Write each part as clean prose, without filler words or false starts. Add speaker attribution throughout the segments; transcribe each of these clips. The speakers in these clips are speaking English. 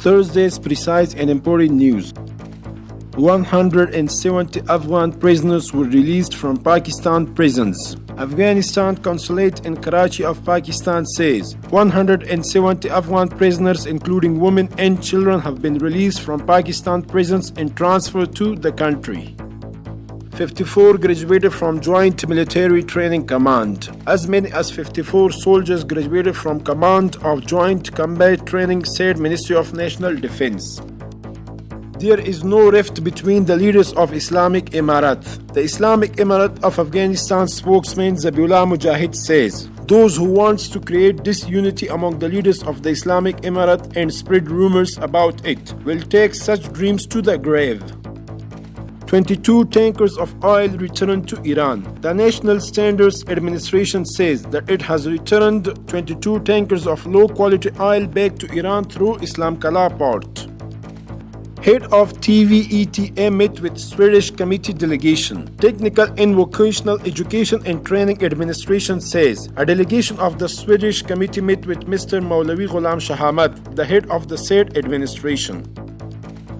Speaker 1: Thursday's precise and important news. 170 Afghan prisoners were released from Pakistan prisons. Afghanistan consulate in Karachi of Pakistan says 170 Afghan prisoners including women and children have been released from Pakistan prisons and transferred to the country. 54 graduated from Joint Military Training Command. As many as 54 soldiers graduated from Command of Joint Combat Training, said Ministry of National Defense. There is no rift between the leaders of Islamic Emirat. The Islamic Emirat of Afghanistan spokesman Zabiullah Mujahid says, those who want to create disunity among the leaders of the Islamic Emirat and spread rumors about it will take such dreams to the grave. 22 tankers of oil returned to Iran. The National Standards Administration says that it has returned 22 tankers of low-quality oil back to Iran through Islam Kala port. Head of TVETA met with Swedish committee delegation. Technical and Vocational Education and Training Administration says a delegation of the Swedish committee met with Mr. Maulavi Ghulam Shahamat, the head of the said administration.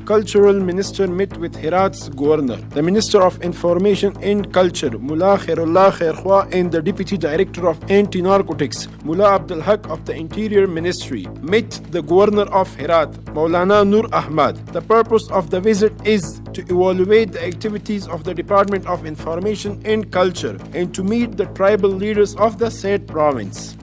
Speaker 1: Cultural Minister met with Herat's Governor, the Minister of Information and Culture, Mullah Khairullah Khairkhwa, and the Deputy Director of Anti-Narcotics, Mullah Abdul Haq of the Interior Ministry, met the Governor of Herat, Maulana Nur Ahmad. The purpose of the visit is to evaluate the activities of the Department of Information and Culture and to meet the tribal leaders of the said province.